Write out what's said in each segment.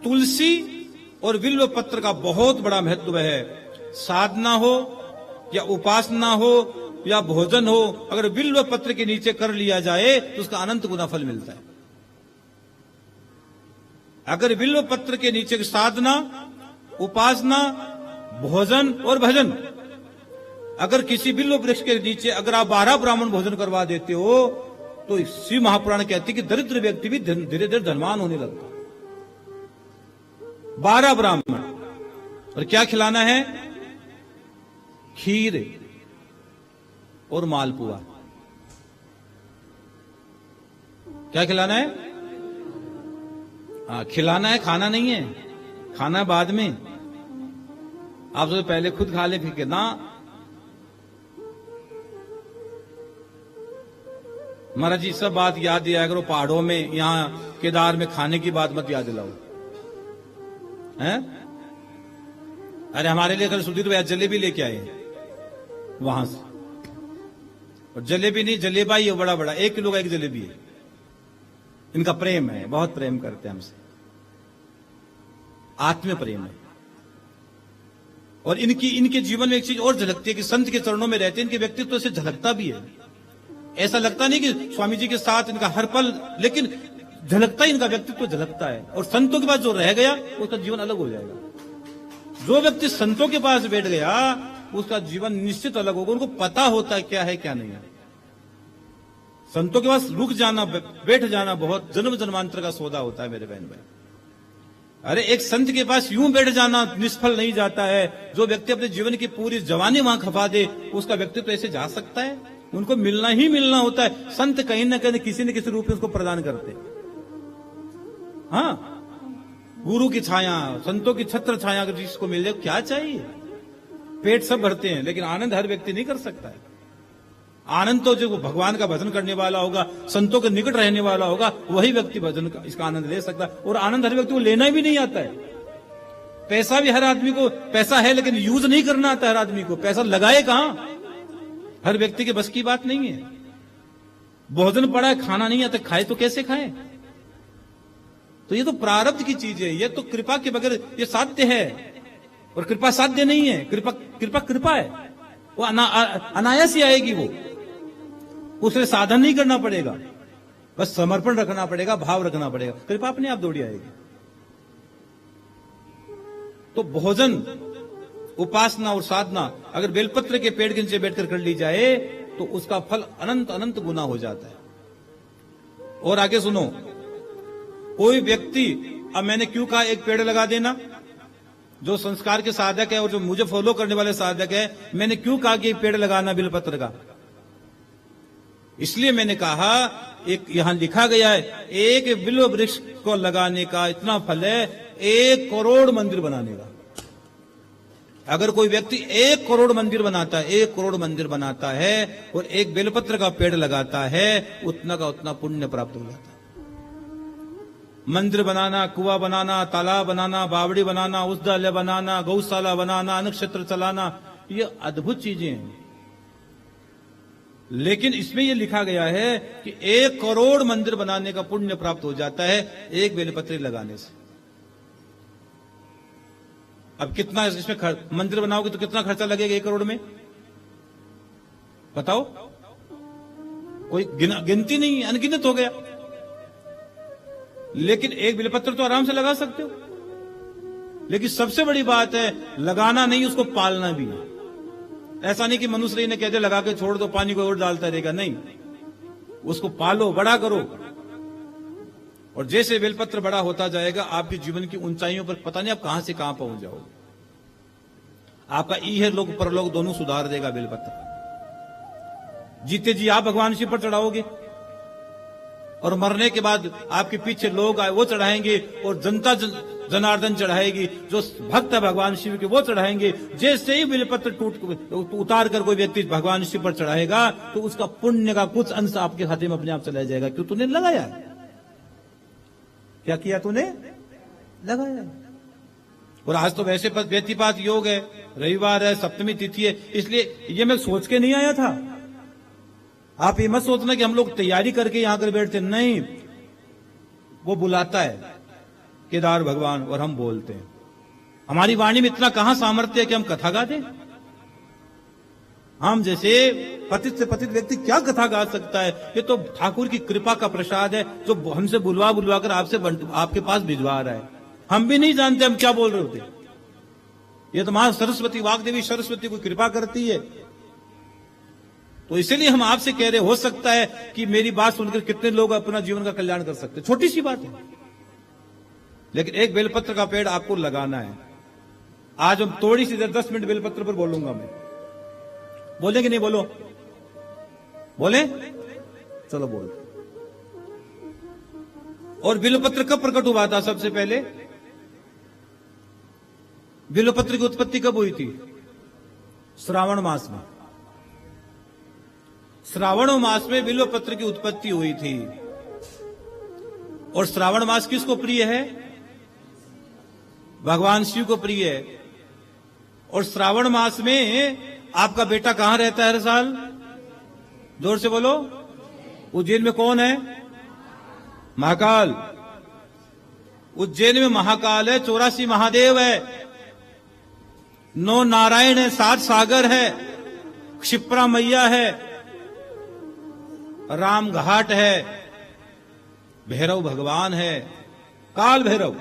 तुलसी और बिल्व पत्र का बहुत बड़ा महत्व है। साधना हो या उपासना हो या भोजन हो, अगर बिल्व पत्र के नीचे कर लिया जाए तो उसका अनंत गुना फल मिलता है। अगर बिल्व पत्र के नीचे साधना, उपासना, भोजन और भजन, अगर किसी बिल्व वृक्ष के नीचे अगर आप 12 ब्राह्मण भोजन करवा देते हो तो शिव महापुराण कहती कि दरिद्र व्यक्ति भी धीरे धीरे धनवान होने लगता। 12 ब्राह्मण, और क्या खिलाना है? खीर और मालपुआ। क्या खिलाना है? खिलाना है, खाना नहीं है। खाना बाद में, आप तो पहले खुद खा ले फिर ना। महाराज जी सब बात याद दिया करो, पहाड़ों में यहाँ केदार में खाने की बात मत याद दिलाओ हैं। अरे हमारे लिए कल सुधीर भैया जलेबी लेके आए वहां से, और जलेबी नहीं जलेबा ही है, बड़ा बड़ा 1 किलो का एक जलेबी है। इनका प्रेम है, बहुत प्रेम करते हैं हमसे, आत्मीय प्रेम है। और इनके जीवन में एक चीज और झलकती है कि संत के चरणों में रहते हैं, इनके व्यक्तित्व से झलकता भी है। ऐसा लगता नहीं कि स्वामी जी के साथ इनका हर पल, लेकिन झलकता ही, इनका व्यक्तित्व झलकता है। और संतों के पास जो रह गया उसका जीवन अलग हो जाएगा। जो व्यक्ति संतों के पास बैठ गया उसका जीवन निश्चित अलग होगा। उनको पता होता है क्या है क्या नहीं है। संतों के पास रुक जाना, बैठ जाना बहुत जन्म जन्मांतर का सौदा होता है मेरे बहन भाई। अरे एक संत के पास यूं बैठ जाना निष्फल नहीं जाता है। जो व्यक्ति अपने जीवन की पूरी जवानी वहां खपा दे उसका व्यक्तित्व ऐसे जा सकता है? उनको मिलना ही मिलना होता है। संत कहीं ना कहीं किसी न किसी रूप में उसको प्रदान करते। हाँ, गुरु की छाया, संतों की छत्र छाया अगर जिसको मिल जाए क्या चाहिए? पेट सब भरते हैं लेकिन आनंद हर व्यक्ति नहीं कर सकता है। आनंद तो जो भगवान का भजन करने वाला होगा, संतों के निकट रहने वाला होगा, वही व्यक्ति भजन का इसका आनंद ले सकता है। और आनंद हर व्यक्ति को लेना भी नहीं आता है। पैसा भी हर आदमी को, पैसा है लेकिन यूज नहीं करना आता हर आदमी को। पैसा लगाए कहां, हर व्यक्ति के बस की बात नहीं है। भोजन पड़ा है, खाना नहीं आता, खाए तो कैसे खाए? तो ये तो प्रारब्ध की चीज है। ये तो कृपा के बगैर ये साध्य है, और कृपा साध्य नहीं है। कृपा है, वो अनायास ही आएगी। वो उससे साधन नहीं करना पड़ेगा, बस समर्पण रखना पड़ेगा, भाव रखना पड़ेगा, कृपा अपने आप दौड़ी आएगी। तो भोजन, उपासना और साधना अगर बेलपत्र के पेड़ के नीचे बैठकर कर ली जाए तो उसका फल अनंत अनंत गुना हो जाता है। और आगे सुनो, कोई व्यक्ति, अब मैंने क्यों कहा एक पेड़ लगा देना? जो संस्कार के साधक है और जो मुझे फॉलो करने वाले साधक है, मैंने क्यों कहा कि पेड़ लगाना बेलपत्र का? इसलिए मैंने कहा, एक यहां लिखा गया है, एक बिल्व वृक्ष को लगाने का इतना फल है 1 करोड़ मंदिर बनाने का। अगर कोई व्यक्ति 1 करोड़ मंदिर बनाता है, 1 करोड़ मंदिर बनाता है और एक बेलपत्र का पेड़ लगाता है, उतना का उतना पुण्य प्राप्त हो जाता है। मंदिर बनाना, कुआं बनाना, तालाब बनाना, बावड़ी बनाना, उद्यालय बनाना, गौशाला बनाना, नक्षत्र चलाना, ये अद्भुत चीजें हैं। लेकिन इसमें यह लिखा गया है कि 1 करोड़ मंदिर बनाने का पुण्य प्राप्त हो जाता है एक बेलपत्री लगाने से। अब कितना इसमें मंदिर बनाओगे तो कितना खर्चा लगेगा 1 करोड़ में? बताओ, कोई गिनती नहीं, अनगिनत हो गया। लेकिन एक बेलपत्र तो आराम से लगा सकते हो। लेकिन सबसे बड़ी बात है लगाना नहीं, उसको पालना भी है। ऐसा नहीं कि मनुष्य ने कह दे लगा के छोड़ दो, पानी को और डालता रहेगा, नहीं, उसको पालो, बड़ा करो। और जैसे बेलपत्र बड़ा होता जाएगा आपके जीवन की ऊंचाइयों पर पता नहीं आप कहां से कहां पहुंच जाओगे। आपका इह लोक परलोक दोनों सुधार देगा बेलपत्र। जीते जी आप भगवान शिव पर चढ़ाओगे और मरने के बाद आपके पीछे लोग आए वो चढ़ाएंगे, और जनता जनार्दन चढ़ाएगी, जो भक्त है भगवान शिव के वो चढ़ाएंगे। जैसे ही बेलपत्र उतार कर कोई व्यक्ति भगवान शिव पर चढ़ाएगा तो उसका पुण्य का कुछ अंश आपके खाते में अपने आप चला जाएगा। क्यों? तूने लगाया। क्या किया तूने? लगाया। और आज तो वैसे व्यतिपात योग है, रविवार है, सप्तमी तिथि है, इसलिए ये मैं सोच के नहीं आया था। आप ये मत सोचना कि हम लोग तैयारी करके यहां कर बैठते, नहीं, वो बुलाता है। केदार भगवान, और हम बोलते हैं। हमारी वाणी में इतना कहां सामर्थ्य है कि हम कथा गा दें? हम जैसे पतित से पतित व्यक्ति क्या कथा गा सकता है? ये तो ठाकुर की कृपा का प्रसाद है जो हमसे बुलवा बुलवा कर आपके पास भिजवा रहा है। हम भी नहीं जानते हम क्या बोल रहे होते। ये तो मां सरस्वती, वाग्देवी सरस्वती को कृपा करती है। तो इसीलिए हम आपसे कह रहे, हो सकता है कि मेरी बात सुनकर कितने लोग अपना जीवन का कल्याण कर सकते हैं। छोटी सी बात है, लेकिन एक बेलपत्र का पेड़ आपको लगाना है। आज हम थोड़ी सी देर 10 मिनट बेलपत्र पर बोलूंगा मैं। बोले कि नहीं? बोलो, बोले, चलो बोल। और बिल्वपत्र कब प्रकट हुआ था? सबसे पहले बिल्वपत्र की उत्पत्ति कब हुई थी? श्रावण मास में। श्रावण मास में बिल्वपत्र की उत्पत्ति हुई थी। और श्रावण मास किसको प्रिय है? भगवान शिव को प्रिय है। और श्रावण मास में आपका बेटा कहां रहता है हर साल? जोर से बोलो। उज्जैन में कौन है? महाकाल। उज्जैन में महाकाल है, 84 महादेव है, 9 नारायण है, 7 सागर है, क्षिप्रा मैया है, राम घाट है, भैरव भगवान है, काल भैरव।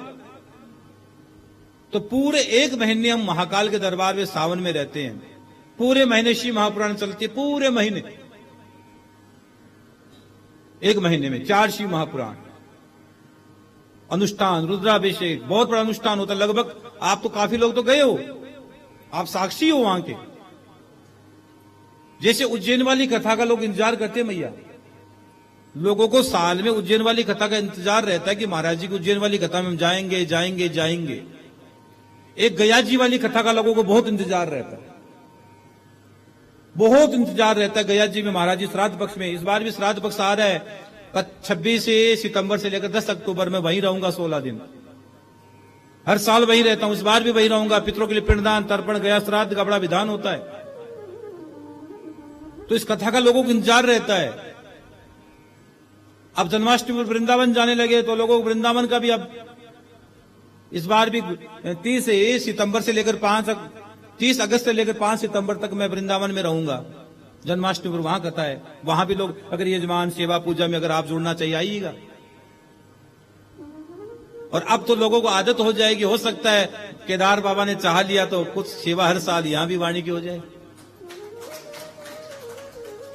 तो पूरे 1 महीने हम महाकाल के दरबार में सावन में रहते हैं। पूरे महीने शिव महापुराण चलती है। पूरे महीने, 1 महीने में 4 शिव महापुराण, अनुष्ठान, रुद्राभिषेक, बहुत बड़ा अनुष्ठान होता है। लगभग आप तो काफी लोग तो गए हो, आप साक्षी हो वहां के। जैसे उज्जैन वाली कथा का लोग इंतजार करते हैं मैया, लोगों को साल में उज्जैन वाली कथा का इंतजार रहता है कि महाराज जी की उज्जैन वाली कथा में हम जाएंगे जाएंगे जाएंगे। एक गया जी वाली कथा का लोगों को बहुत इंतजार रहता है, बहुत इंतजार रहता है। गया जी में महाराज जी श्राद्ध पक्ष में, इस बार भी श्राद्ध पक्ष आ रहा है 26 सितंबर से लेकर 10 अक्टूबर में। वहीं रहूंगा 16 दिन। हर साल वहीं रहता हूं, इस बार भी वहीं रहूंगा। पितरों के लिए पिंडदान, तर्पण, गया श्राद्ध का बड़ा विधान होता है। तो इस कथा का लोगों को इंतजार रहता है। अब जन्माष्टमी पर वृंदावन जाने लगे तो लोगों को वृंदावन का भी अब इस बार भी 30 सितंबर से लेकर 30 अगस्त से लेकर 5 सितंबर तक मैं वृंदावन में रहूंगा। जन्माष्टमी पर वहां कथा है। वहां भी लोग अगर यजमान सेवा पूजा में अगर आप जुड़ना चाहिए आइएगा। और अब तो लोगों को आदत हो जाएगी, हो सकता है केदार बाबा ने चाह लिया तो कुछ सेवा हर साल यहां भी वाणी की हो जाए।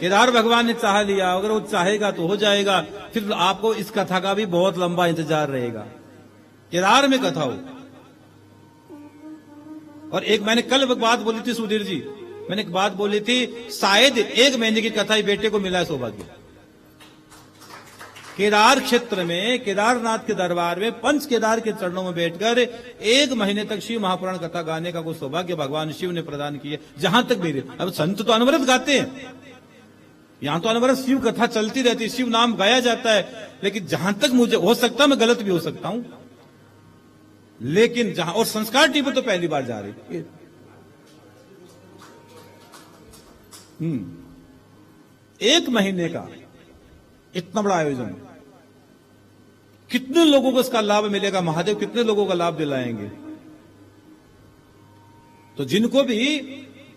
केदार भगवान ने चाह लिया, अगर वो चाहेगा तो हो जाएगा। फिर आपको इस कथा का भी बहुत लंबा इंतजार रहेगा, केदार में कथा हो। और एक मैंने कल बात बोली थी सुधीर जी, मैंने एक बात बोली थी, शायद 1 महीने की कथा ही बेटे को मिला है सौभाग्य। केदार क्षेत्र में, केदारनाथ के दरबार में, पंच केदार के चरणों में बैठकर 1 महीने तक शिव महापुराण कथा गाने का कोई सौभाग्य भगवान शिव ने प्रदान किया। जहां तक मेरे, अब संत तो अनवरत गाते हैं, यहां तो अनवरत शिव कथा चलती रहती है, शिव नाम गाया जाता है। लेकिन जहां तक मुझे हो सकता, मैं गलत भी हो सकता हूं, लेकिन जहां, और संस्कार टीवी तो पहली बार जा रही। 1 महीने का इतना बड़ा आयोजन, कितने लोगों को इसका लाभ मिलेगा? महादेव कितने लोगों का लाभ दिलाएंगे? तो जिनको भी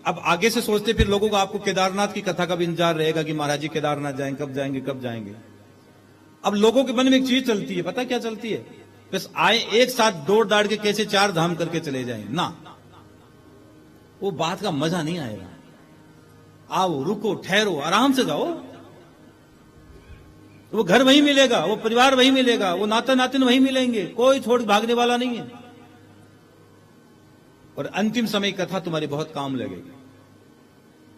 अब आगे से सोचते, फिर लोगों को आपको केदारनाथ की कथा का भी इंतजार रहेगा कि महाराज जी केदारनाथ जाएंगे, कब जाएंगे कब जाएंगे। अब लोगों के मन में एक चीज चलती है, पता क्या चलती है? बस आए एक साथ दौड़ दाड़ के कैसे 4 धाम करके चले जाएं ना, वो बात का मजा नहीं आएगा। आओ, रुको, ठहरो, आराम से जाओ। वो घर वहीं मिलेगा, वो परिवार वहीं मिलेगा, वो नाता नातिन वहीं मिलेंगे, कोई छोड़ भागने वाला नहीं है। और अंतिम समय कथा तुम्हारी बहुत काम लगेगी।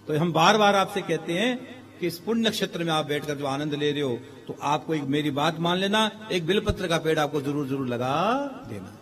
तो हम बार बार आपसे कहते हैं कि इस पुण्य क्षेत्र में आप बैठकर जो आनंद ले रहे हो, तो आपको एक मेरी बात मान लेना, एक बिलपत्र का पेड़ आपको जरूर जरूर लगा देना।